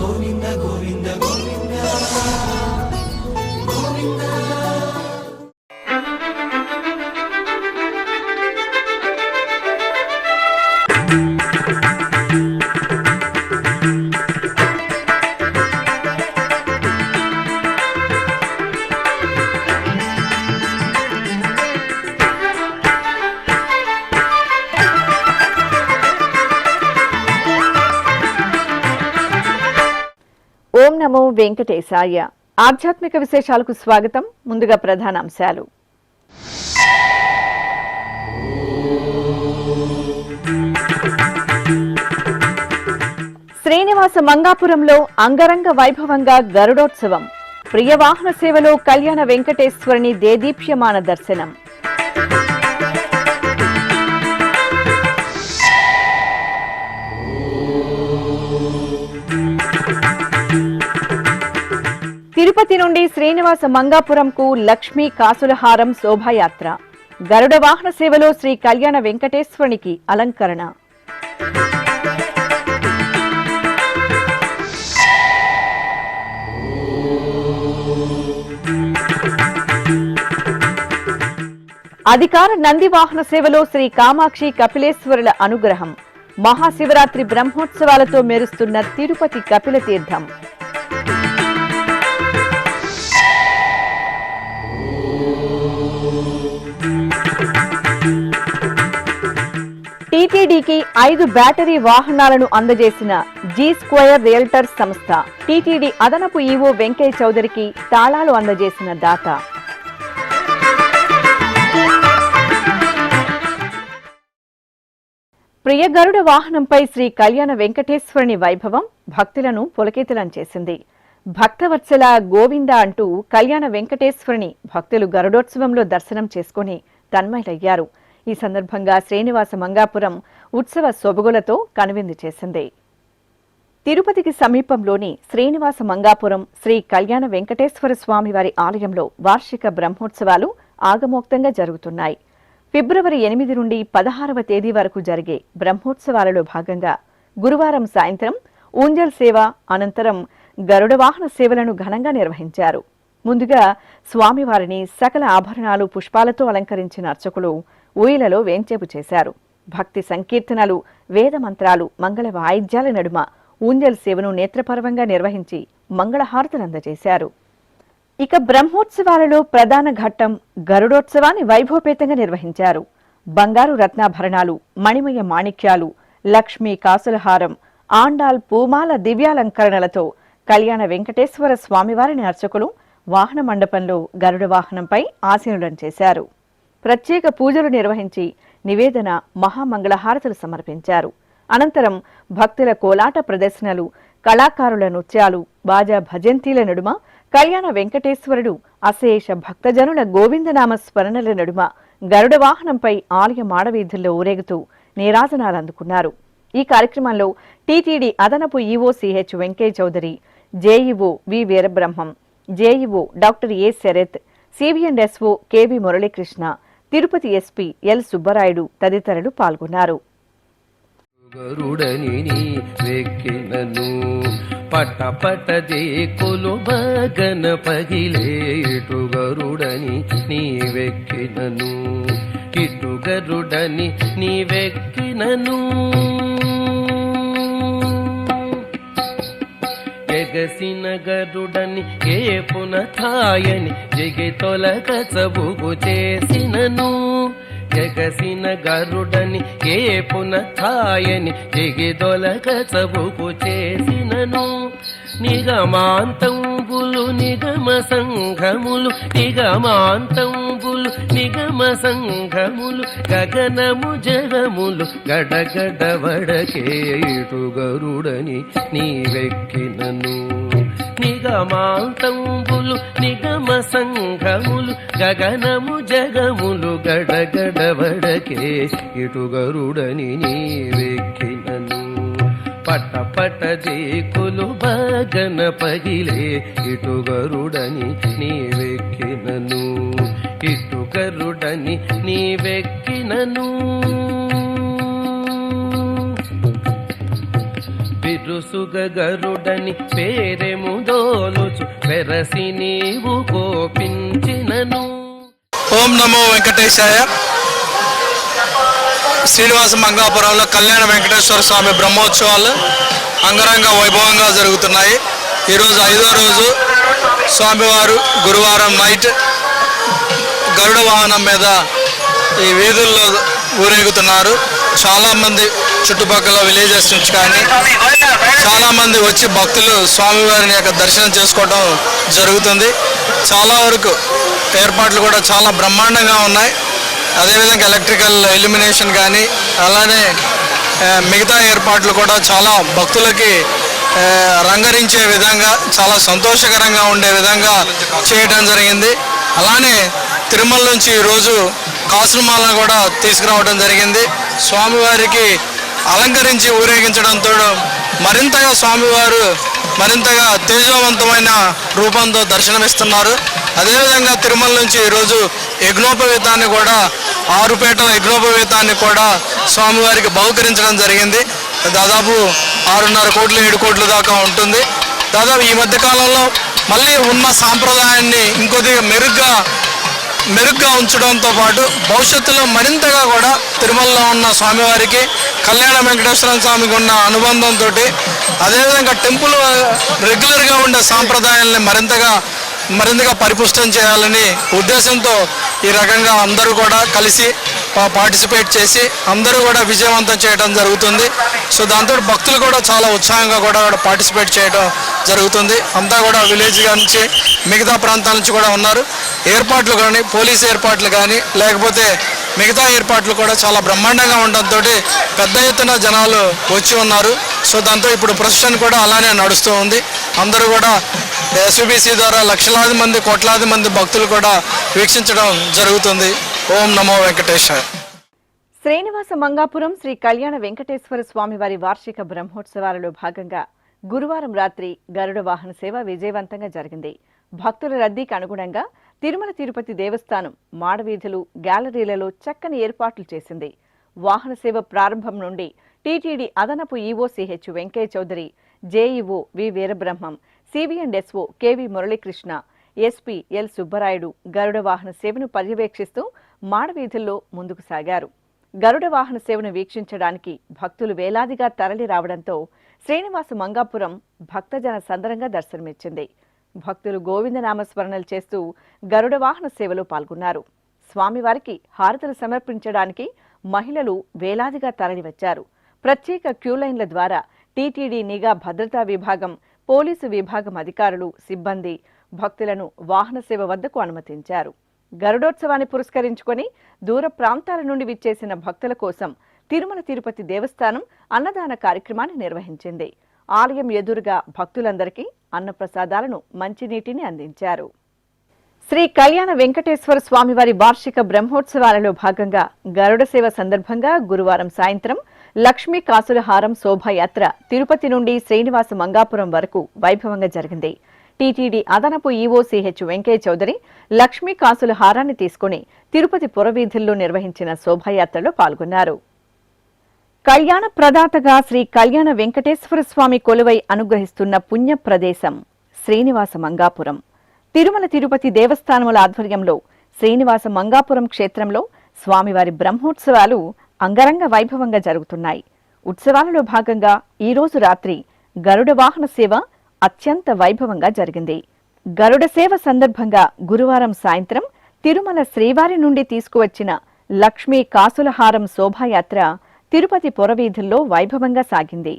గోవింద గోవింద గోవింద గోవింద. ఓం నమో వెంకటేశాయ. ఆధ్యాత్మిక విశేషాలకు స్వాగతం. ముందుగా ప్రధానాంశాలు. శ్రీనివాస మంగాపురంలో అంగరంగ వైభవంగా గరుడోత్సవం. ప్రియవాహన సేవలో కళ్యాణ వెంకటేశ్వరుని దేదీప్యమాన దర్శనం. తిరుపతి నుండి శ్రీనివాస మంగాపురంకు లక్ష్మీ కాసులహారం శోభాయాత్ర. గరుడ వాహన సేవలో శ్రీ కళ్యాణ వెంకటేశ్వరునికి అలంకరణ. అధికార నంది వాహన సేవలో శ్రీ కామాక్షి కపిలేశ్వరుల అనుగ్రహం. మహాశివరాత్రి బ్రహ్మోత్సవాలతో మెరుస్తున్న తిరుపతి కపిల తీర్థం. టీటీడీకి 5 బ్యాటరీ వాహనాలను అందజేసిన జీ స్క్వేర్ రియల్టర్స్ సంస్థ. టీటీడీ అదనపు ఈవో వెంకయ్య చౌదరికి తాళాలు అందజేసిన దాత. ప్రియ గరుడ వాహనంపై శ్రీ కళ్యాణ వెంకటేశ్వరుని వైభవం భక్తులను పులకితులం చేసింది. భక్తవత్సల గోవింద అంటూ కళ్యాణ వెంకటేశ్వరుని భక్తులు గరుడోత్సవంలో దర్శనం చేసుకుని తన్మయులయ్యారు. ఈ సందర్భంగా శ్రీనివాస మంగాపురం ఉత్సవ సొబగులతో కనువిందు చేసింది. తిరుపతికి సమీపంలోని శ్రీనివాస మంగాపురం శ్రీ కళ్యాణ వెంకటేశ్వర స్వామి వారి ఆలయంలో వార్షిక బ్రహ్మోత్సవాలు ఆగమోక్తంగా జరుగుతున్నాయి. ఫిబ్రవరి 8 నుండి 16వ తేదీ వరకు జరిగే బ్రహ్మోత్సవాలలో భాగంగా గురువారం సాయంత్రం ఊంజల్ సేవ, అనంతరం గరుడ వాహన సేవలను ఘనంగా నిర్వహించారు. ముందుగా స్వామివారిని సకల ఆభరణాలు, పుష్పాలతో అలంకరించిన అర్చకులు ఊయలలో వేంచేపు చేశారు. భక్తి సంకీర్తనలు, వేద మంత్రాలు, మంగళ వాయిద్యాల నడుమ ఊంజల్ సేవను నేత్రపర్వంగా నిర్వహించి మంగళహారతులు అందజేశారు. ఇక బ్రహ్మోత్సవాలలో ప్రధాన ఘట్టం గరుడోత్సవాన్ని వైభవపేతంగా నిర్వహించారు. బంగారు రత్నాభరణాలు, మణిమయ మాణిక్యాలు, లక్ష్మీ కాసులహారం, ఆండాల్ పూమాల దివ్యాలంకరణలతో కళ్యాణ వెంకటేశ్వర స్వామివారిని అర్చకులు వాహన మండపంలో గరుడ వాహనంపై ఆసీనులను చేశారు. ప్రత్యేక పూజలు నిర్వహించి నివేదన, మహామంగళహారతులు సమర్పించారు. అనంతరం భక్తుల కోలాట ప్రదర్శనలు, కళాకారుల నృత్యాలు, బాజా భజంతీల నడుమ కళ్యాణ వెంకటేశ్వరుడు అశేష భక్తజనుల గోవిందనామ స్మరణల నడుమ గరుడ వాహనంపై ఆలయ మాడవీధుల్లో ఊరేగుతూ నీరాజనాలు అందుకున్నారు. ఈ కార్యక్రమంలో టీటీడీ అదనపు EO CH Venkaiah Chowdary, JEO V Veerabrahmam, JEO doctor A Sarath, CV and SO KV Muralikrishna, Tirupati SP L Subbarayudu తదితరులు పాల్గొన్నారు. గరుడని వెక్కినను పట పటదే కొలుబగన పగిలేటు గరుడని నీవెక్కినను, ఇటు గరుడని నీవెక్కినను, ఎగసిన గరుడని ఏపున థాయని జగి తొలగ చబుగు చేసినను, ఎగసిన గరుడని ఏపున థాయని జగి తొలగ చబుగు చేసినను, నిగమాంతంబులు నిగమ సంఘములు, నిగమాంతంబులు నిగమ సంఘములు, గగనము జగములు గడగడ వడకేటు గరుడని నీవెక్కినను, నిగమాంతంబులు నిగమ సంఘములు, గగనము జగములు గడగడ వడకే ఇటు గరుడని నీవెక్కినను, పట పట దేకులు బగన పగిలే ఇటు గరుడని నీవెక్కినను, ఇటు గరుడని నీవెక్కినను, పెరుసుగ గరుడని పేరెముదోలుచు వెరసి నీవు కోపించినను. ఓం నమో వెంకటేశాయ. శ్రీనివాస మంగాపురంలో కళ్యాణ వెంకటేశ్వర స్వామి బ్రహ్మోత్సవాలు అంగరంగ వైభవంగా జరుగుతున్నాయి. ఈరోజు 5వ రోజు స్వామివారు గురువారం నైట్ గరుడ వాహనం మీద ఈ వీధుల్లో ఊరేగుతున్నారు. చాలామంది చుట్టుపక్కల విలేజెస్ నుంచి కానీ చాలామంది వచ్చి భక్తులు స్వామివారిని యొక్క దర్శనం చేసుకోవడం జరుగుతుంది. చాలా వరకు ఏర్పాట్లు కూడా చాలా బ్రహ్మాండంగా ఉన్నాయి. అదేవిధంగా ఎలక్ట్రికల్ ఇల్యూమినేషన్ కానీ అలానే మిగతా ఏర్పాట్లు కూడా చాలా భక్తులకి రంగరించే విధంగా చాలా సంతోషకరంగా ఉండే విధంగా చేయడం జరిగింది. అలానే తిరుమల నుంచి ఈరోజు కాసులమాలను కూడా తీసుకురావడం జరిగింది. స్వామివారికి అలంకరించి ఊరేగించడంతో మరింతగా స్వామివారు మరింతగా తేజవంతమైన రూపంతో దర్శనమిస్తున్నారు. అదేవిధంగా తిరుమల నుంచి ఈరోజు యజ్ఞోపవీతాన్ని కూడా 6 పీటల యజ్ఞోపవీతాన్ని కూడా స్వామివారికి బహుకరించడం జరిగింది. దాదాపు 6.5 కోట్లు 7 కోట్ల దాకా ఉంటుంది. దాదాపు ఈ మధ్యకాలంలో మళ్ళీ ఉన్న సాంప్రదాయాన్ని ఇంకొద్దిగా మెరుగ్గా ఉంచడంతో పాటు భవిష్యత్తులో మరింతగా కూడా తిరుమలలో ఉన్న స్వామివారికి కళ్యాణ వెంకటేశ్వర స్వామికి ఉన్న అనుబంధంతో అదేవిధంగా టెంపుల్ రెగ్యులర్గా ఉండే సాంప్రదాయాలని మరింతగా పరిపుష్టం చేయాలని ఉద్దేశంతో ఈ రకంగా అందరూ కూడా కలిసి పార్టిసిపేట్ చేసి అందరూ కూడా విజయవంతం చేయడం జరుగుతుంది. సో దాంతో భక్తులు కూడా చాలా ఉత్సాహంగా కూడా పార్టిసిపేట్ చేయడం జరుగుతుంది. అంతా కూడా విలేజ్ నుంచి మిగతా ప్రాంతాల నుంచి కూడా ఉన్నారు. ఏర్పాట్లు కానీ పోలీస్ ఏర్పాట్లు కానీ లేకపోతే మిగతా ఏర్పాట్లు కూడా చాలా బ్రహ్మాండంగా ఉండడంతో పెద్ద ఎత్తున జనాలు వచ్చి ఉన్నారు. సో దాంతో ఇప్పుడు ప్రొసెషన్ కూడా అలానే నడుస్తూ ఉంది. అందరూ కూడా ఎస్విబిసి ద్వారా లక్షలాది మంది కోట్లాది మంది భక్తులు కూడా వీక్షించడం జరుగుతుంది. ఓం నమో వెంకటేశాయ. శ్రీనివాస మంగాపురం శ్రీ కళ్యాణ వెంకటేశ్వర స్వామి వారి వార్షిక బ్రహ్మోత్సవాలలో భాగంగా గురువారం రాత్రి గరుడ వాహన సేవ విజయవంతంగా జరిగింది. భక్తుల రద్దీకి అనుగుణంగా తిరుమల తిరుపతి దేవస్థానం మాడవీధులు గ్యాలరీలలో చక్కని ఏర్పాట్లు చేసింది. వాహన సేవ ప్రారంభం నుండి టీటీడీ అదనపు EO CH Venkaiah Chowdary, JEO V Veerabrahmam, CV and SO KV Muralikrishna, SP L Subbarayudu Garuda వాహన సేవను పర్యవేక్షిస్తూ మాడవీధుల్లో ముందుకు సాగారు. గరుడ వాహన సేవను వీక్షించడానికి భక్తులు వేలాదిగా తరలి రావడంతో శ్రీనివాస మంగాపురం భక్తజన సందరంగా దర్శనమిచ్చింది. భక్తులు గోవిందనామస్మరణలు చేస్తూ గరుడ వాహన సేవలో పాల్గొన్నారు. స్వామివారికి హారతులు సమర్పించడానికి మహిళలు వేలాదిగా తరలివచ్చారు. ప్రత్యేక క్యూలైన్ల ద్వారా టీటీడీ నిఘా భద్రతా విభాగం, పోలీసు విభాగం అధికారులు, సిబ్బంది భక్తులను వాహన సేవ వద్దకు అనుమతించారు. గరుడోత్సవాన్ని పురస్కరించుకొని దూర ప్రాంతాల నుండి విచ్చేసిన భక్తుల కోసం తిరుమల తిరుపతి దేవస్థానం అన్నదాన కార్యక్రమాన్ని నిర్వహించింది. ఆలయం ఎదురుగా భక్తులందరికీ అన్నప్రసాదాలను, మంచినీటిని అందించారు. శ్రీ కళ్యాణ వెంకటేశ్వర స్వామివారి వార్షిక బ్రహ్మోత్సవాలలో భాగంగా గరుడ సేవ సందర్భంగా గురువారం సాయంత్రం లక్ష్మీ కాసుల హారం శోభాయాత్ర తిరుపతి నుండి శ్రీనివాస మంగాపురం వరకు వైభవంగా జరిగింది. టీటీడీ అదనపు ఈవో సిహెచ్ వెంకయ్య చౌదరి లక్ష్మీ కాసుల హారాన్ని తీసుకుని తిరుపతి పురవీధుల్లో నిర్వహించిన శోభాయాత్రలో పాల్గొన్నారు. కళ్యాణ ప్రదాతగా శ్రీ కళ్యాణ వెంకటేశ్వర స్వామి కొలువై అనుగ్రహిస్తున్న పుణ్య ప్రదేశం శ్రీనివాస మంగాపురం. తిరుమల తిరుపతి దేవస్థానముల ఆధ్వర్యంలో శ్రీనివాస మంగాపురం క్షేత్రంలో స్వామివారి బ్రహ్మోత్సవాలు అంగరంగ వైభవంగా జరుగుతున్నాయి. ఉత్సవాలలో భాగంగా ఈ రోజు రాత్రి గరుడ వాహన సేవ అత్యంత వైభవంగా జరిగింది. గరుడ సేవ సందర్భంగా గురువారం సాయంత్రం తిరుమల శ్రీవారి నుండి తీసుకువచ్చిన లక్ష్మీ కాసులహారం శోభాయాత్ర తిరుపతి పురవీధుల్లో వైభవంగా సాగింది.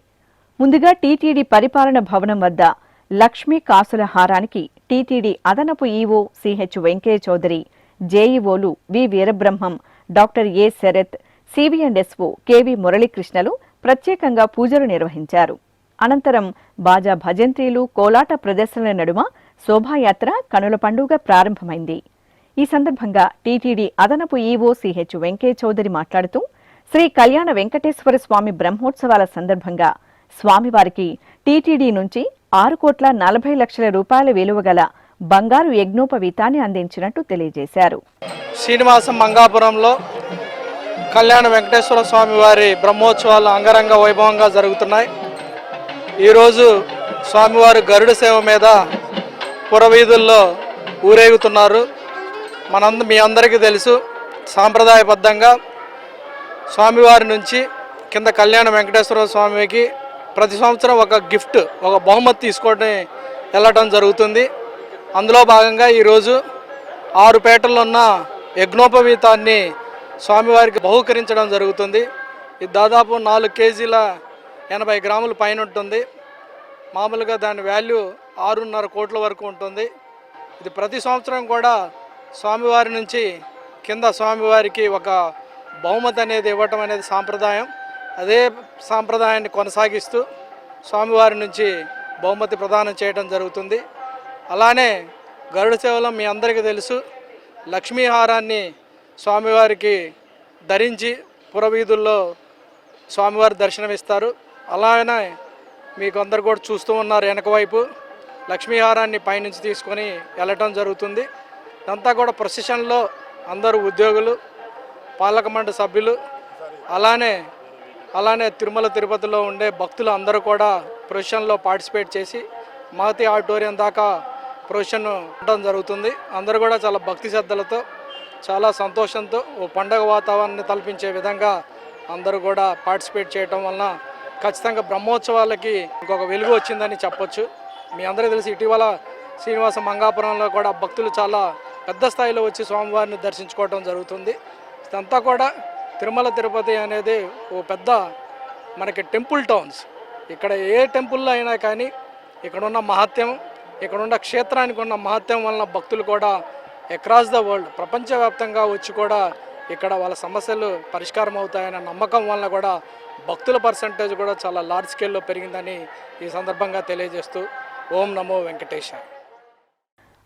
ముందుగా టీటీడీ పరిపాలన భవనం వద్ద లక్ష్మీ కాసుల హారానికి టీటీడీ అదనపు ఈవో సిహెచ్ వెంకయ్య చౌదరి, జేఈఓలు V Veerabrahmam, doctor A Sarath, CV and SO KV మురళీకృష్ణలు ప్రత్యేకంగా పూజలు నిర్వహించారు. అనంతరం బాజా భజంత్రీలు, కోలాట ప్రదర్శనల నడుమ శోభాయాత్ర కనుల పండుగ ప్రారంభమైంది. ఈ సందర్భంగా టీటీడీ అదనపు ఈవో సిహెచ్ వెంకయ్య చౌదరి మాట్లాడుతూ శ్రీ కళ్యాణ వెంకటేశ్వర స్వామి బ్రహ్మోత్సవాల సందర్భంగా స్వామివారికి టీటీడీ నుంచి 6,40,00,000 రూపాయల విలువ గల బంగారు యజ్ఞోపవీతాన్ని అందించినట్టు తెలియజేశారు. శ్రీనివాసం మంగాపురంలో కళ్యాణ వెంకటేశ్వర స్వామి వారి బ్రహ్మోత్సవాలు అంగరంగ వైభవంగా జరుగుతున్నాయి. ఈరోజు స్వామివారు గరుడ సేవ మీద పురవీధుల్లో ఊరేగుతున్నారు. మీ అందరికీ తెలుసు, సాంప్రదాయబద్ధంగా స్వామివారి నుంచి కింద కళ్యాణ వెంకటేశ్వర స్వామికి ప్రతి సంవత్సరం ఒక గిఫ్ట్, ఒక బహుమతి తీసుకొని వెళ్ళటం జరుగుతుంది. అందులో భాగంగా ఈరోజు 6 పేటల్లో ఉన్న యజ్ఞోపవీతాన్ని స్వామివారికి బహూకరించడం జరుగుతుంది. ఇది దాదాపు 4 కేజీల 80 గ్రాముల పైన ఉంటుంది. మామూలుగా దాని వాల్యూ 6.5 కోట్ల వరకు ఉంటుంది. ఇది ప్రతి సంవత్సరం కూడా స్వామివారి నుంచి కింద స్వామివారికి ఒక బహుమతి అనేది ఇవ్వటం అనేది సాంప్రదాయం. అదే సాంప్రదాయాన్ని కొనసాగిస్తూ స్వామివారి నుంచి బహుమతి ప్రదానం చేయడం జరుగుతుంది. అలానే గరుడ సేవలో మీ అందరికీ తెలుసు, లక్ష్మీహారాన్ని స్వామివారికి ధరించి పురవీధుల్లో స్వామివారి దర్శనమిస్తారు. అలానే మీకు అందరు కూడా చూస్తూ ఉన్నారు, వెనక వైపు లక్ష్మీహారాన్ని పైనుంచి తీసుకొని వెళ్ళటం జరుగుతుంది. ఇదంతా కూడా ప్రొసెషన్లో అందరూ ఉద్యోగులు, పాలక మండలి సభ్యులు, అలానే తిరుమల తిరుపతిలో ఉండే భక్తులు అందరూ కూడా ప్రొసెషన్లో పార్టిసిపేట్ చేసి మహతి ఆడిటోరియం దాకా ప్రొసెషన్ ఉండడం జరుగుతుంది. అందరూ కూడా చాలా భక్తి శ్రద్ధలతో, చాలా సంతోషంతో ఓ పండగ వాతావరణాన్ని తలపించే విధంగా అందరూ కూడా పార్టిసిపేట్ చేయడం వలన ఖచ్చితంగా బ్రహ్మోత్సవాలకి ఇంకొక వెలుగు వచ్చిందని చెప్పొచ్చు. మీ అందరికీ తెలిసి ఇటీవల శ్రీనివాస మంగాపురంలో కూడా భక్తులు చాలా పెద్ద స్థాయిలో వచ్చి స్వామివారిని దర్శించుకోవడం జరుగుతుంది. ఇదంతా కూడా తిరుమల తిరుపతి అనేది ఓ పెద్ద మనకి టెంపుల్ టౌన్స్. ఇక్కడ ఏ టెంపుల్లో అయినా కానీ ఇక్కడ ఉన్న మహత్యం, ఇక్కడ ఉన్న క్షేత్రానికి ఉన్న మహత్యం వలన భక్తులు కూడా అక్రాస్ ద వరల్డ్ ప్రపంచవ్యాప్తంగా వచ్చి కూడా ఇక్కడ వాళ్ళ సమస్యలు పరిష్కారం అవుతాయన్న నమ్మకం వలన కూడా భక్తుల పర్సంటేజ్ కూడా చాలా లార్జ్ స్కేల్లో పెరిగిందని ఈ సందర్భంగా తెలియజేస్తూ ఓం నమో వెంకటేశాయ.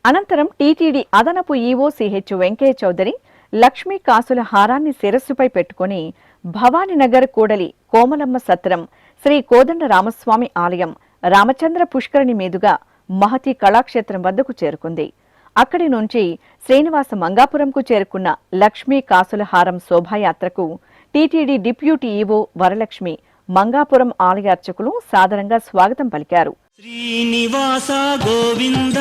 అనంతరం టీటీడీ అదనపు ఈవో సిహెచ్ వెంకయ్య చౌదరి లక్ష్మీ కాసుల హారాన్ని శిరస్సుపై పెట్టుకుని భవానీనగర్ కూడలి కోమలమ్మ సత్రం, శ్రీ కోదండ రామస్వామి ఆలయం, రామచంద్ర పుష్కరిణి మీదుగా మహతి కళాక్షేత్రం వద్దకు చేరుకుంది. అక్కడి నుంచి శ్రీనివాస మంగాపురంకు చేరుకున్న లక్ష్మీ కాసుల హారం శోభాయాత్రకు TTD deputy EO Varalakshmi, Mangapuram ఆలయ అర్చకులు సాదరంగా స్వాగతం పలికారు. శ్రీనివాస గోవింద,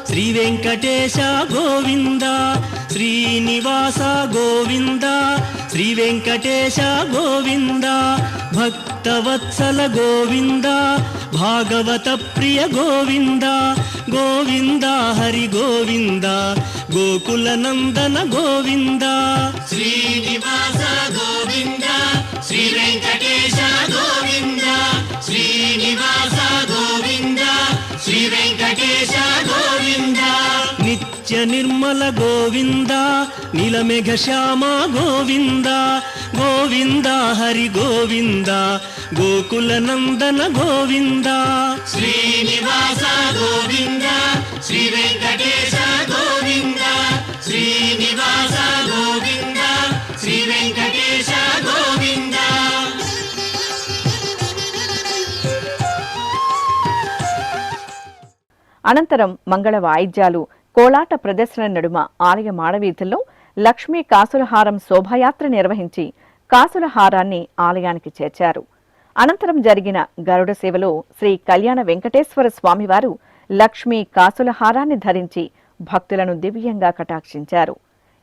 శ్రీ వెంకటేశ గోవింద, శ్రీనివాస గోవింద, శ్రీ వెంకటేశ గోవింద, భక్తవత్సల గోవింద, భాగవత ప్రియ గోవింద, గోవింద హరి గోవింద, గోకుల నందన గోవింద. శ్రీనివాస గోవింద, శ్రీ వెంకటేశ గోవింద, శ్రీనివాస గోవింద, శ్రీ వెంకటేశ గోవింద. నిత్య నిర్మల గోవింద, నీలమేఘ శ్యామ గోవింద, గోవింద హరి గోవింద, గోకుల నందన గోవింద. శ్రీనివాస గోవింద, శ్రీ వెంకటేశ గోవింద, శ్రీనివాస గోవింద, శ్రీ వెంకటేశ గోవింద. అనంతరం మంగళ వాయిద్యాలు, కోలాట ప్రదర్శన నడుమ ఆలయ మాడవీధుల్లో లక్ష్మీ కాసులహారం శోభాయాత్ర నిర్వహించి కాసులహారాన్ని ఆలయానికి చేర్చారు. అనంతరం జరిగిన గరుడ సేవలో శ్రీ కళ్యాణ వెంకటేశ్వర స్వామివారు లక్ష్మీ కాసులహారాన్ని ధరించి భక్తులను దివ్యంగా కటాక్షించారు.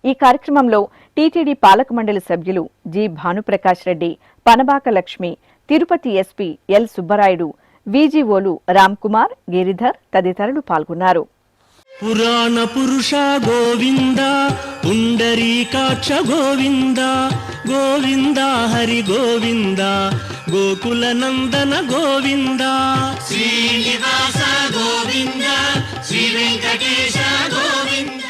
ఈ కార్యక్రమంలో టీటీడీ పాలక మండలి సభ్యులు G Bhanuprakash Reddy, Panabaka Lakshmi, Tirupati SP L Subbarayudu, వీజీఓలు రామ్ కుమార్, గిరిధర్ తదితరులు పాల్గొన్నారు. పురాణ పురుష గోవింద, పుండరీకాక్ష గోవింద, గోవింద హరి గోవింద, గోకుల నందన గోవింద. శ్రీనివాస గోవింద, శ్రీ వెంకటేశ గోవింద.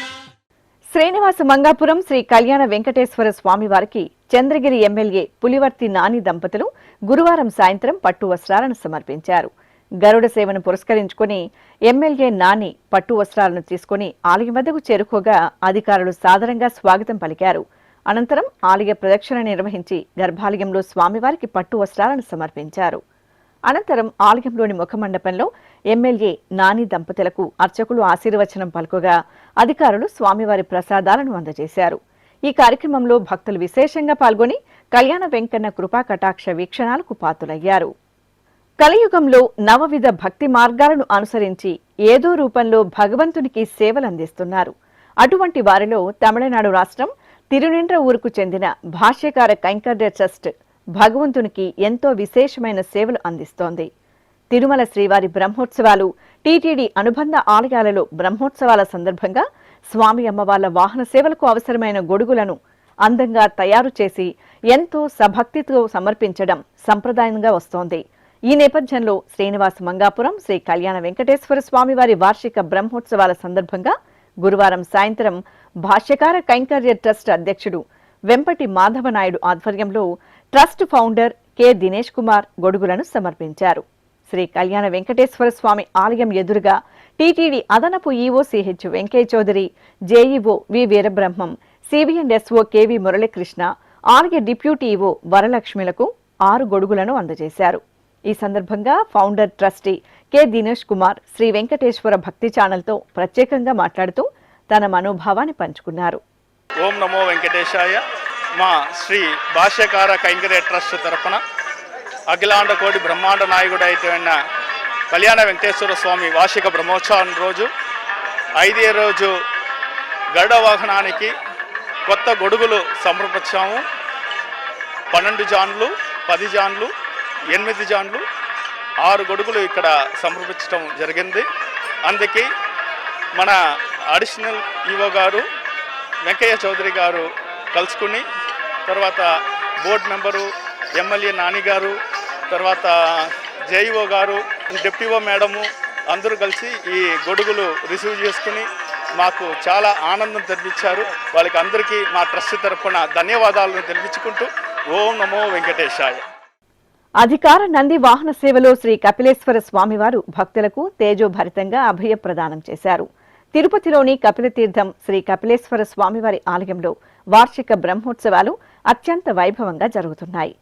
శ్రీనివాస మంగాపురం శ్రీ కళ్యాణ వెంకటేశ్వర స్వామివారికి చంద్రగిరి ఎమ్మెల్యే పులివర్తి నాని దంపతులు గురువారం సాయంత్రం పట్టు వస్త్రాలను సమర్పించారు. గరుడ సేవను పురస్కరించుకుని ఎమ్మెల్యే నాని పట్టు వస్త్రాలను తీసుకుని ఆలయం వద్దకు చేరుకోగా అధికారులు సాదరంగా స్వాగతం పలికారు. అనంతరం ఆలయ ప్రదక్షిణ నిర్వహించి గర్భాలయంలో స్వామివారికి పట్టు వస్త్రాలను సమర్పించారు. అనంతరం ఆలయంలోని ముఖమండపంలో ఎమ్మెల్యే నాని దంపతులకు అర్చకులు ఆశీర్వచనం పలుకగా అధికారులు స్వామివారి ప్రసాదాలను అందజేశారు. ఈ కార్యక్రమంలో భక్తులు విశేషంగా పాల్గొని కళ్యాణ వెంకన్న కృపా కటాక్ష వీక్షణాలకు పాత్రులయ్యారు. కలియుగంలో నవవిధ భక్తి మార్గాలను అనుసరించి ఏదో రూపంలో భగవంతునికి సేవలందిస్తున్నారు. అటువంటి వారిలో తమిళనాడు రాష్ట్రం తిరునిండ్ర ఊరుకు చెందిన భాష్యకార కైంకర్య ట్రస్ట్ భగవంతునికి ఎంతో విశేషమైన సేవలు అందిస్తోంది. తిరుమల శ్రీవారి బ్రహ్మోత్సవాలు, టీటీడీ అనుబంధ ఆలయాలలో బ్రహ్మోత్సవాల సందర్భంగా స్వామి అమ్మవార్ల వాహన సేవలకు అవసరమైన గొడుగులను అందంగా తయారు చేసి ఎంతో సభక్తితో సమర్పించడం సంప్రదాయంగా వస్తోంది. ఈ నేపథ్యంలో శ్రీనివాస మంగాపురం శ్రీ కళ్యాణ వెంకటేశ్వర స్వామివారి వార్షిక బ్రహ్మోత్సవాల సందర్భంగా గురువారం సాయంత్రం భాష్యకార కైంకర్య ట్రస్ట్ అధ్యక్షుడు వెంపటి మాధవనాయుడు ఆధ్వర్యంలో trust founder K Dinesh Kumar గొడుగులను సమర్పించారు. శ్రీ కళ్యాణ వెంకటేశ్వర స్వామి ఆలయం ఎదురుగా టీటీడీ అదనపు EO CH Venkaiah Chowdary, JEO V Veerabrahmam, CV and SO KV Muralikrishna, ఆలయ డిప్యూటీ ఈవో వరలక్ష్మిలకు 6 గొడుగులను అందజేశారు. ఈ సందర్భంగా founder trustee K Dinesh Kumar Shri Venkateswara Bhakti ఛానల్తో ప్రత్యేకంగా మాట్లాడుతూ తన మనోభావాన్ని పంచుకున్నారు. ఓం నమో వెంకటేశాయ. మా శ్రీ భాష్యకార కైంకర్య ట్రస్ట్ తరఫున అఖిలాండ కోటి బ్రహ్మాండ నాయకుడు అయిన కళ్యాణ వెంకటేశ్వర స్వామి వార్షిక బ్రహ్మోత్సవం రోజు 5వ రోజు గరుడ వాహనానికి కొత్త గొడుగులు సమర్పించాము. 12 జాన్లు, 10 జాన్లు, 8 జాన్లు, 6 గొడుగులు ఇక్కడ సమర్పించడం జరిగింది. అందుకే మన అడిషనల్ ఈవో గారు వెంకయ్య చౌదరి గారు కలుసుకుని, తర్వాత బోర్డు మెంబరు ఎమ్మెల్యే నాని గారు, తర్వాత జేఈఓ గారు, డిప్యూఓ మేడము అందరూ కలిసి ఈ గొడుగులు రిసీవ్ చేసుకుని మాకు చాలా ఆనందం తెప్పించారు. వాళ్ళకి అందరికీ మా ట్రస్ట్ తరఫున ధన్యవాదాలను తెలిపించుకుంటూ ఓం నమో వెంకటేశాయ. అధికార నంది వాహన సేవలో శ్రీ కపిలేశ్వర స్వామివారు భక్తులకు తేజోభరితంగా అభయ ప్రదానం చేశారు. తిరుపతిలోని కపిలతీర్థం శ్రీ కపిలేశ్వర స్వామివారి ఆలయంలో వార్షిక బ్రహ్మోత్సవాలు అత్యంత వైభవంగా జరుగుతున్నాయి.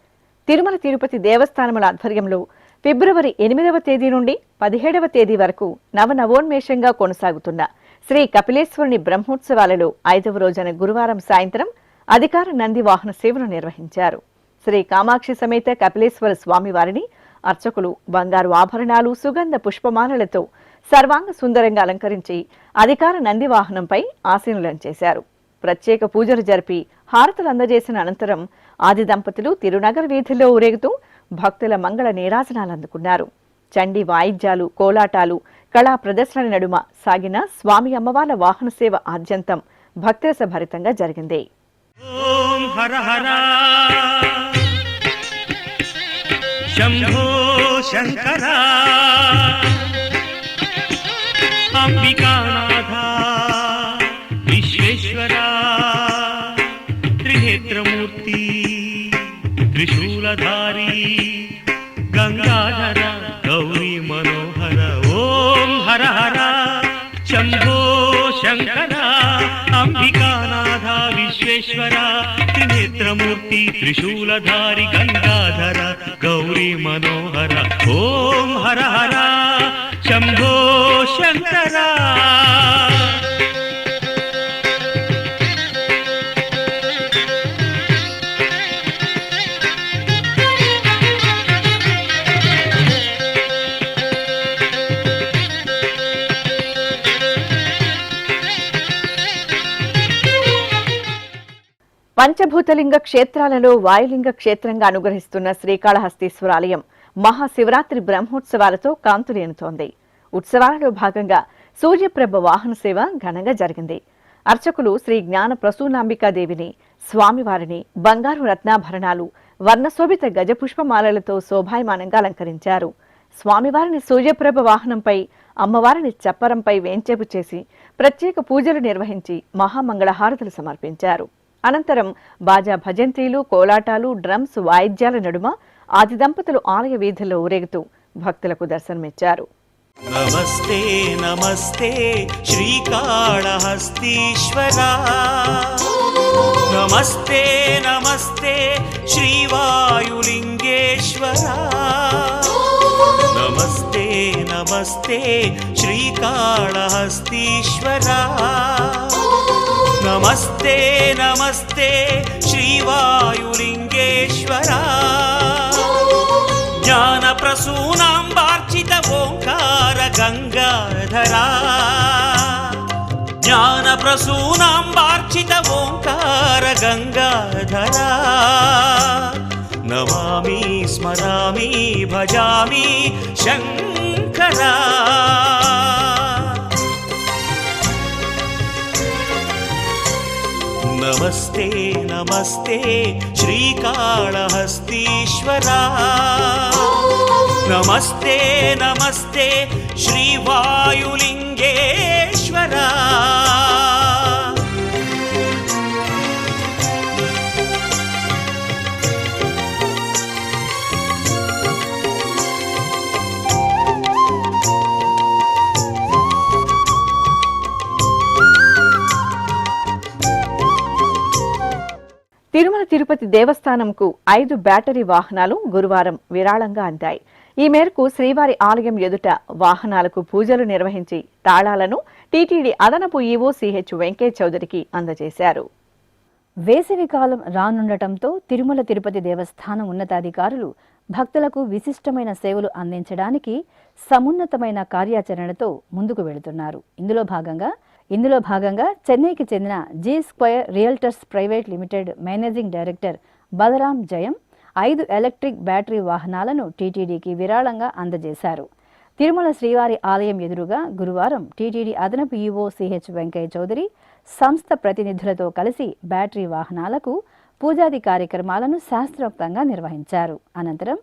తిరుమల తిరుపతి దేవస్థానముల ఆధ్వర్యంలో ఫిబ్రవరి 8వ తేదీ నుండి 17వ తేదీ వరకు నవనవోన్మేషంగా కొనసాగుతున్న శ్రీ కపిలేశ్వరుని బ్రహ్మోత్సవాలలో 5వ రోజున గురువారం సాయంత్రం అధికార నంది వాహన సేవను నిర్వహించారు. శ్రీ కామాక్షి సమేత కపిలేశ్వర స్వామివారిని అర్చకులు బంగారు ఆభరణాలు, సుగంధ పుష్పమాలలతో సర్వాంగ సుందరంగా అలంకరించి అధికార నంది వాహనంపై ఆసీనులను చేశారు. ప్రత్యేక పూజలు జరిపి హారతులు అందజేసిన అనంతరం ఆది దంపతులు తిరునగర్ వీధుల్లో ఊరేగుతూ భక్తుల మంగళ నీరాజనాలు అందుకున్నారు. చండీ వాయిద్యాలు, కోలాటాలు, కళా ప్రదర్శనల నడుమ సాగిన స్వామి అమ్మవార్ల వాహన సేవ ఆద్యంతం భక్తిరస భరితంగా జరిగింది. ఓం హర హర శంభో శంకర అంబికానాథ విశ్వేశ్వర త్రినేత్రమూర్తి త్రిశూలధారి గంగాధర గౌరీ మనోహర. ఓం హర హర శంభో శంకర అంబికానాథ విశ్వేశ్వర త్రినేత్రమూర్తి త్రిశూలధారి గంగాధర గౌరీ మనోహర. ఓం హర హర శంభో శంకర. పంచభూతలింగ క్షేత్రాలలో వాయులింగ క్షేత్రంగా అనుగ్రహిస్తున్న శ్రీకాళహస్తీశ్వర ఆలయం మహాశివరాత్రి బ్రహ్మోత్సవాలతో కాంతులేనుతోంది. ఉత్సవాలలో భాగంగా సూర్యప్రభ వాహన సేవ ఘనంగా జరిగింది. అర్చకులు శ్రీ జ్ఞాన ప్రసూనాంబికాదేవిని, స్వామివారిని బంగారు రత్నాభరణాలు, వర్ణశోభిత గజపుష్పమాలలతో శోభాయమానంగా అలంకరించారు. స్వామివారిని సూర్యప్రభ వాహనంపై, అమ్మవారిని చప్పరంపై వేంచేపు చేసి ప్రత్యేక పూజలు నిర్వహించి మహామంగళహారతులు సమర్పించారు. అనంతరం బాజా భజంత్రీలు, కోలాటాలు, డ్రమ్స్ వాయిద్యాల నడుమ ఆది దంపతులు ఆలయ వీధుల్లో ఊరేగుతూ భక్తులకు దర్శనమిచ్చారు. నమస్తే నమస్తే శ్రీకాళహస్తీశ్వరా, నమస్తే నమస్తే శ్రీవాయులింగేశ్వరా, నమస్తే నమస్తే శ్రీకాళహస్తీశ్వరా, నమస్తే నమస్తే శ్రీవాయులింగేశ్వరా, ज्ञानप्रसूनाम्बार्चित ओङ्कार गङ्गाधरा ज्ञानप्रसूनाम्बार्चित ओङ्कार गङ्गाधरा नमामि स्मरामि भजामि शङ्करा नमस्ते नमस्ते श्रीकाళहस्तीश्वरा नमस्ते नमस्ते श्रीवायुलिङ्गेश्वरा తిరుమల తిరుపతి దేవస్థానంకు 5 బ్యాటరీ వాహనాలు గురువారం విరాళంగా అందాయి. ఈ మేరకు శ్రీవారి ఆలయం ఎదుట వాహనాలకు పూజలు నిర్వహించి తాళాలను టీటీడీ అదనపు ఈవో సిహెచ్ వెంకయ్య చౌదరికి అందజేశారు. వేసవి కాలం రానుండటంతో తిరుమల తిరుపతి దేవస్థానం ఉన్నతాధికారులు భక్తులకు విశిష్టమైన సేవలు అందించడానికి సమున్నతమైన కార్యాచరణతో ముందుకు వెళుతున్నారు. ఇందులో భాగంగా చెన్నైకి చెందిన G square realtors private limited managing director Balaram Jayam 5 electric battery వాహనాలను టీటీడీకి విరాళంగా అందజేశారు. తిరుమల శ్రీవారి ఆలయం ఎదురుగా గురువారం టీటీడీ అదనపు ఈవో సిహెచ్ వెంకయ్య చౌదరి సంస్థ ప్రతినిధులతో కలిసి బ్యాటరీ వాహనాలకు పూజాది కార్యక్రమాలను శాస్త్రోక్తంగా నిర్వహించారు. అనంతరం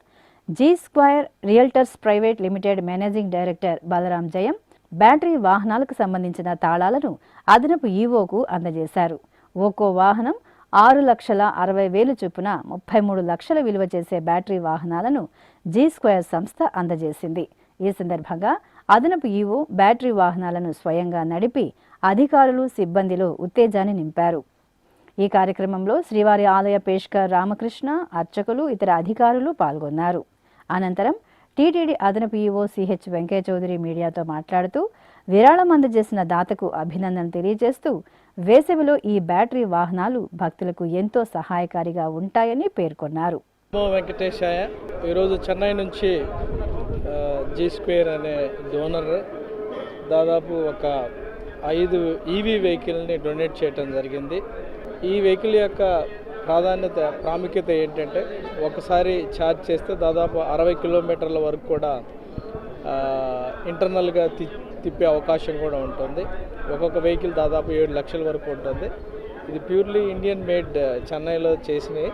G square realtors private limited managing director Balaram Jayam battery వాహనాలకు సంబంధించిన తాళాలను అదనపు ఈవోకు అందజేశారు. ఒక్కో వాహనం 6,60,000 చొప్పున 33 లక్షల విలువ చేసే బ్యాటరీ వాహనాలను జీ స్క్వేర్ సంస్థ అందజేసింది. ఈ సందర్భంగా అదనపు ఈవో బ్యాటరీ వాహనాలను స్వయంగా నడిపి అధికారులు సిబ్బందిలో ఉత్తేజాన్ని నింపారు. ఈ కార్యక్రమంలో శ్రీవారి ఆలయ పేష్కర్ రామకృష్ణ, అర్చకులు, ఇతర అధికారులు పాల్గొన్నారు. అనంతరం టీటీడీ అదనపు ఈవో సిహెచ్ వెంకయ్య చౌదరి మీడియాతో మాట్లాడుతూ విరాళం అందజేసిన దాతకు అభినందన తెలియజేస్తూ వేసవిలో ఈ బ్యాటరీ వాహనాలు భక్తులకు ఎంతో సహాయకారిగా ఉంటాయని పేర్కొన్నారు. వెంకటేశాయ ఈరోజు చెన్నై నుంచి జీ స్క్వేర్ అనే డోనర్ దాదాపు ఒక 5 ఈవీ వెహికల్ని డొనేట్ చేయడం జరిగింది. ఈ వెహికల్ యొక్క ప్రాముఖ్యత ఏంటంటే ఒకసారి ఛార్జ్ చేస్తే దాదాపు 60 కిలోమీటర్ల వరకు కూడా ఇంటర్నల్గా తిప్పే అవకాశం కూడా ఉంటుంది. ఒక్కొక్క వెహికల్ దాదాపు 7 లక్షల వరకు ఉంటుంది. ఇది ప్యూర్లీ ఇండియన్ మేడ్, చెన్నైలో చేసినవి.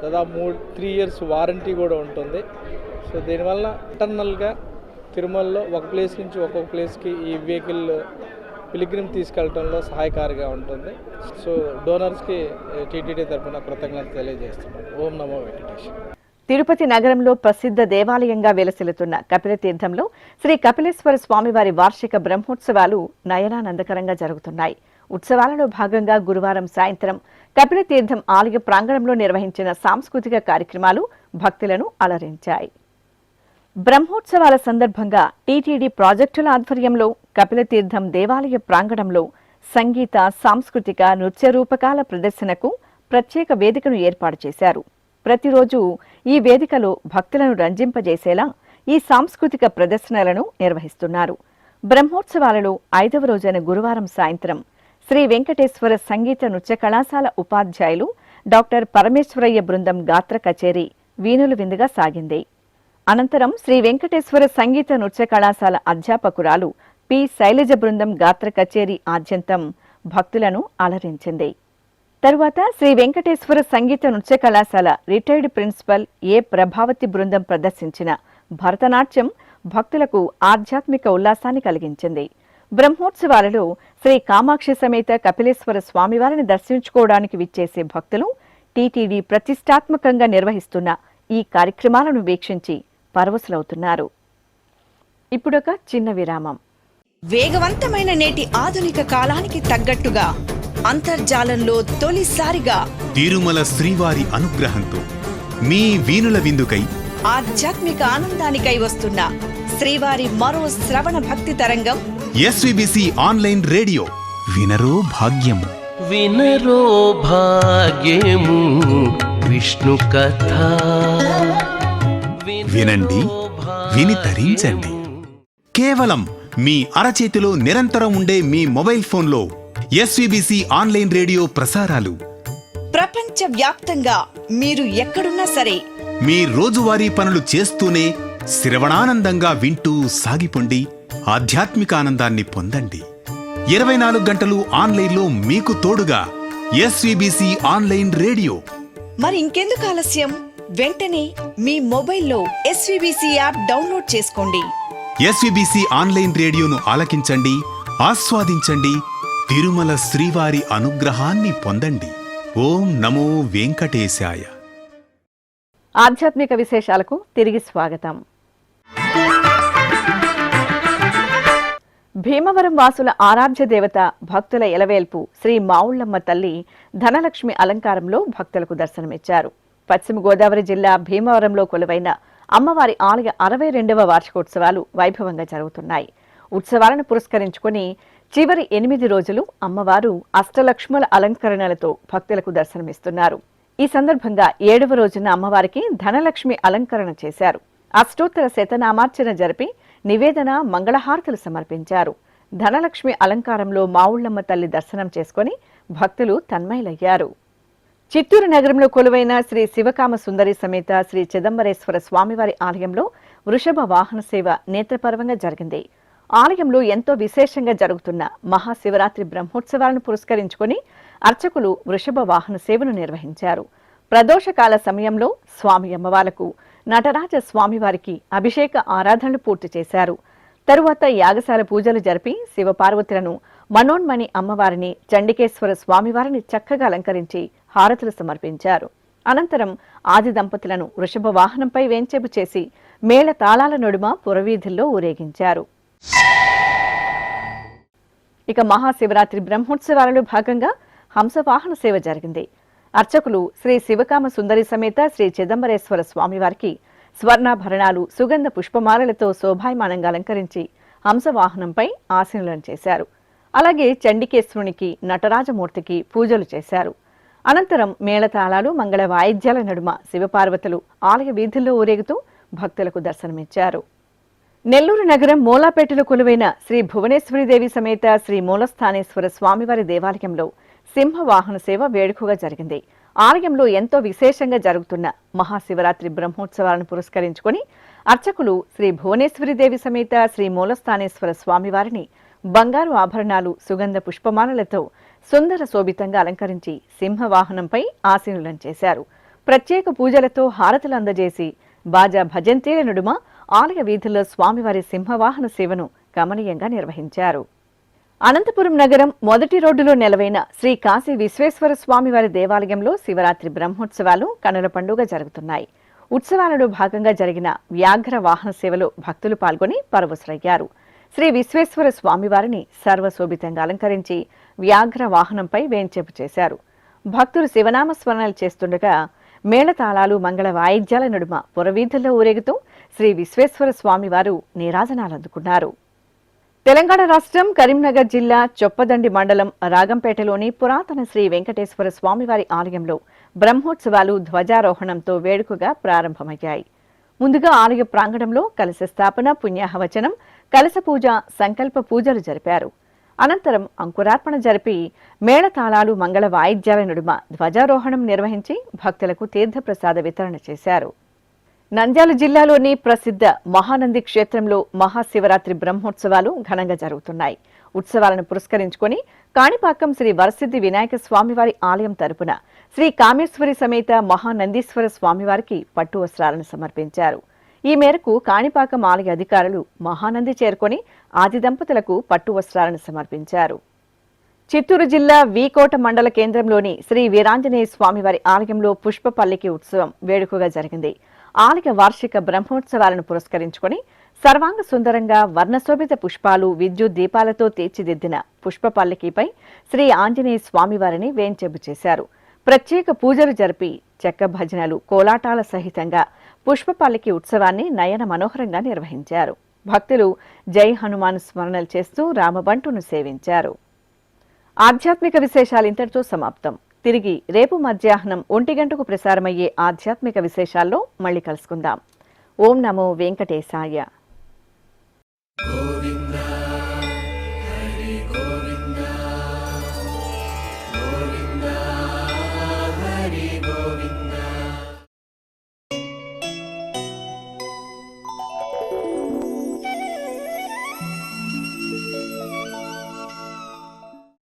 దాదాపు 3 ఇయర్స్ వారంటీ కూడా ఉంటుంది. సో దీనివల్ల ఇంటర్నల్గా తిరుమలలో ఒక ప్లేస్ నుంచి ఒక్కొక్క ప్లేస్కి ఈ వెహికల్ పిలిగ్రిమ్ తీసుకెళ్లడంలో సహాయకారిగా ఉంటుంది. సో డోనర్స్కి టీటీడీ తరఫున కృతజ్ఞత తెలియజేస్తున్నాను. ఓం నమో వెంకటేశ్వర. తిరుపతి నగరంలో ప్రసిద్ధ దేవాలయంగా వెలసిల్లుతున్న కపిలతీర్థంలో శ్రీ కపిలేశ్వర స్వామివారి వార్షిక బ్రహ్మోత్సవాలు నయనానందకరంగా జరుగుతున్నాయి. ఉత్సవాలలో భాగంగా గురువారం సాయంత్రం కపిలతీర్థం ఆలయ ప్రాంగణంలో నిర్వహించిన సాంస్కృతిక కార్యక్రమాలు భక్తులను అలరించాయి. బ్రహ్మోత్సవాల సందర్భంగా టీటీడీ ప్రాజెక్టుల ఆధ్వర్యంలో కపిలతీర్థం దేవాలయ ప్రాంగణంలో సంగీత, సాంస్కృతిక, నృత్య రూపకాల ప్రదర్శనకు ప్రత్యేక వేదికను ఏర్పాటు చేశారు. ప్రతిరోజు ఈ వేదికలో భక్తులను రంజింపజేసేలా ఈ సాంస్కృతిక ప్రదర్శనలను నిర్వహిస్తున్నారు. బ్రహ్మోత్సవాలలో 5వ రోజైన గురువారం సాయంత్రం శ్రీ వెంకటేశ్వర సంగీత నృత్య కళాశాల ఉపాధ్యాయులు డాక్టర్ పరమేశ్వరయ్య బృందం గాత్ర కచేరీ వీణుల విందుగా సాగింది. అనంతరం శ్రీ వెంకటేశ్వర సంగీత నృత్య కళాశాల అధ్యాపకురాలు పి శైలజ బృందం గాత్ర కచేరీ ఆద్యంతం భక్తులను అలరించింది. తరువాత శ్రీ వెంకటేశ్వర సంగీత నృత్య కళాశాల రిటైర్డ్ ప్రిన్సిపల్ ఏ ప్రభావతి బృందం ప్రదర్శించిన భరతనాట్యం భక్తులకు ఆధ్యాత్మిక ఉల్లాసాన్ని కలిగించింది. బ్రహ్మోత్సవాలలో శ్రీ కామాక్షి సమేత కపిలేశ్వర స్వామివారిని దర్శించుకోవడానికి విచ్చేసే భక్తులు టీటీడీ ప్రతిష్టాత్మకంగా నిర్వహిస్తున్న ఈ కార్యక్రమాలను వీక్షించి పరవశులవుతున్నారు. ఇప్పుడొక చిన్న విరామం. వేగవంతమైన నేటి ఆధునిక కాలానికి తగ్గట్టుగా అంతర్జాలంలో తొలిసారిగా తిరుమల శ్రీవారి అనుగ్రహంతో మీ వీణుల విందుకై ఆధ్యాత్మిక ఆనందానికై వస్తున్న శ్రీవారి మరో శ్రవణ భక్తి తరంగం ఎస్వీబీసీ ఆన్లైన్ రేడియో. వినరో భాగ్యము, వినరో భాగ్యము విష్ణు కథ. వినండి, విని తరించండి. కేవలం మీ అరచేతిలో నిరంతరం ఉండే మీ మొబైల్ ఫోన్లో ఎస్వీబీసీ ఆన్లైన్ రేడియో ప్రసారాలు. ప్రపంచ వ్యాప్తంగా మీరు ఎక్కడున్నా సరే మీ రోజువారీ పనులు చేస్తూనే శ్రవణానందంగా వింటూ సాగిపోండి, ఆధ్యాత్మిక ఆనందాన్ని పొందండి. 24 గంటలు ఆన్లైన్లో మీకు తోడుగా ఎస్వీబీసీ ఆన్లైన్ రేడియో. మరి ఇంకెందుకు ఆలస్యం? వెంటనే మీ మొబైల్లో ఎస్వీబీసీ యాప్ డౌన్లోడ్ చేసుకోండి. ఎస్వీబీసీ ఆన్లైన్ రేడియోను ఆలకించండి, ఆస్వాదించండి, తిరుమల శ్రీవారి అనుగ్రహాన్ని పొందండి. ఓం నమో వెంకటేశాయ. ఆధ్యాత్మిక విశేషాలకు తిరిగి స్వాగతం. భీమవరం వాసుల ఆరాధ్య దేవత భక్తుల ఎలవేల్పు శ్రీ మావుళ్లమ్మ తల్లి ధనలక్ష్మి అలంకారంలో భక్తులకు దర్శనమిచ్చారు. పశ్చిమ గోదావరి జిల్లా భీమవరంలో కొలువైన అమ్మవారి ఆలయ 62వ వార్షికోత్సవాలు వైభవంగా జరుగుతున్నాయి. ఉత్సవాలను పురస్కరించుకుని చివరి 8 రోజులు అమ్మవారు అష్టలక్ష్ముల అలంకరణలతో భక్తులకు దర్శనమిస్తున్నారు. ఈ సందర్భంగా 7వ రోజున అమ్మవారికి ధనలక్ష్మి అలంకరణ చేశారు. అష్టోత్తర శతనామార్చన జరిపి నివేదన, మంగళహారతులు సమర్పించారు. ధనలక్ష్మి అలంకారంలో మావుళ్లమ్మ తల్లి దర్శనం చేసుకుని భక్తులు తన్మయులయ్యారు. చిత్తూరు నగరంలో కొలువైన శ్రీ శివకామ సుందరి సమేత శ్రీ చిదంబరేశ్వర స్వామివారి ఆలయంలో వృషభ వాహన సేవ నేత్రపర్వంగా జరిగింది. ఆలయంలో ఎంతో విశేషంగా జరుగుతున్న మహాశివరాత్రి బ్రహ్మోత్సవాలను పురస్కరించుకుని అర్చకులు వృషభ వాహన సేవను నిర్వహించారు. ప్రదోషకాల సమయంలో స్వామి అమ్మవార్లకు నటరాజ స్వామివారికి అభిషేక ఆరాధనలు పూర్తి చేశారు. తరువాత యాగశాల పూజలు జరిపి శివపార్వతులను, మనోన్మణి అమ్మవారిని, చండికేశ్వర స్వామివారిని చక్కగా అలంకరించి హారతులు సమర్పించారు. అనంతరం ఆది దంపతులను వృషభ వాహనంపై వేంచేపు చేసి మేళ తాళాల నడుమ పురవీధుల్లో ఊరేగించారు. ఇక మహాశివరాత్రి బ్రహ్మోత్సవాలలో భాగంగా హంసవాహన సేవ జరిగింది. అర్చకులు శ్రీ శివకామ సుందరి సమేత శ్రీ చిదంబరేశ్వర స్వామివారికి స్వర్ణాభరణాలు, సుగంధ పుష్పమాలలతో శోభాయమానంగా అలంకరించి హంసవాహనంపై ఆసీనులను చేశారు. అలాగే చండికేశ్వరునికి, నటరాజమూర్తికి పూజలు చేశారు. అనంతరం మేళతాళాలు, మంగళ వాయిద్యాల నడుమ శివపార్వతులు ఆలయ వీధుల్లో ఊరేగుతూ భక్తులకు దర్శనమిచ్చారు. నెల్లూరు నగరం మూలాపేటలో కొలువైన శ్రీ భువనేశ్వరీదేవి సమేత శ్రీ మూలస్థానేశ్వర స్వామివారి దేవాలయంలో సింహవాహన సేవ వేడుకగా జరిగింది. ఆలయంలో ఎంతో విశేషంగా జరుగుతున్న మహాశివరాత్రి బ్రహ్మోత్సవాలను పురస్కరించుకుని అర్చకులు శ్రీ భువనేశ్వరీదేవి సమేత శ్రీ మూలస్థానేశ్వర స్వామివారిని బంగారు ఆభరణాలు, సుగంధ పుష్పమాలలతో సుందర శోభితంగా అలంకరించి సింహవాహనంపై ఆసీనులను చేశారు. ప్రత్యేక పూజలతో హారతులు అందజేసి బాజా భజంతీల నడుమ ఆలయ వీధుల్లో స్వామివారి సింహవాహన సేవను గమనీయంగా నిర్వహించారు. అనంతపురం నగరం మొదటి రోడ్డులో నెలవైన శ్రీ కాశీ విశ్వేశ్వర స్వామివారి దేవాలయంలో శివరాత్రి బ్రహ్మోత్సవాలు కనుల పండుగ జరుగుతున్నాయి. ఉత్సవాలలో భాగంగా జరిగిన వ్యాఘ్ర వాహన సేవలో భక్తులు పాల్గొని పరవశులయ్యారు. శ్రీ విశ్వేశ్వర స్వామివారిని సర్వశోభితంగా అలంకరించి వ్యాఘ్ర వాహనంపై వేంచేపు చేశారు. భక్తులు శివనామ స్మరణలు చేస్తుండగా మేళతాళాలు, మంగళ వాయిద్యాల నడుమ పురవీధుల్లో ఊరేగుతూ శ్రీ విశ్వేశ్వర స్వామివారు నీరాజనాలు అందుకున్నారు. తెలంగాణ రాష్ట్రం కరీంనగర్ జిల్లా చొప్పదండి మండలం రాగంపేటలోని పురాతన శ్రీ వెంకటేశ్వర స్వామివారి ఆలయంలో బ్రహ్మోత్సవాలు ధ్వజారోహణంతో వేడుకగా ప్రారంభమయ్యాయి. ముందుగా ఆలయ ప్రాంగణంలో కలశ స్థాపన, పుణ్యాహవచనం, కలశ పూజ, సంకల్ప పూజలు జరిపారు. అనంతరం అంకురార్పణ జరిపి మేళతాళాలు, మంగళ వాయిద్యాల నడుమ ధ్వజారోహణం నిర్వహించి భక్తులకు తీర్థప్రసాద వితరణ చేశారు. నంద్యాల జిల్లాలోని ప్రసిద్ధ మహానంది క్షేత్రంలో మహాశివరాత్రి బ్రహ్మోత్సవాలు ఘనంగా జరుగుతున్నాయి. ఉత్సవాలను పురస్కరించుకుని కాణిపాకం శ్రీ వరసిద్ధి వినాయక స్వామివారి ఆలయం తరపున శ్రీ కామేశ్వరి సమేత మహానందీశ్వర స్వామివారికి పట్టు వస్త్రాలను సమర్పించారు. ఈ మేరకు కాణిపాకం ఆలయ అధికారులు మహానంది చేరుకొని ఆది దంపతులకు పట్టు వస్త్రాలను సమర్పించారు. చిత్తూరు జిల్లా వీకోట మండల కేంద్రంలోని శ్రీ వీరాంజనేయ స్వామివారి ఆలయంలో పుష్ప పల్లకి ఉత్సవం వేడుకగా జరిగింది. ఆలయ వార్షిక బ్రహ్మోత్సవాలను పురస్కరించుకుని సర్వాంగ సుందరంగా వర్ణశోభిత పుష్పాలు, విద్యుత్ దీపాలతో తీర్చిదిద్దిన పుష్ప పల్లకీపై శ్రీ ఆంజనేయ స్వామివారిని వేంచేపు చేశారు. ప్రత్యేక పూజలు జరిపి చెక్క భజనలు, కోలాటాల సహితంగా పుష్ప పల్లకి ఉత్సవాన్ని నయన మనోహరంగా నిర్వహించారు. భక్తులు జై హనుమాన్ స్మరణలు చేస్తూ రామబంటును సేవించారు. ఆధ్యాత్మిక విశేషాలు ఇంతటితో సమాప్తం. తిరిగి రేపు మధ్యాహ్నం 1 గంటకు ప్రసారమయ్యే ఆధ్యాత్మిక విశేషాల్లో మళ్ళీ కలుసుకుందాం. ఓం నమో వెంకటేశాయ.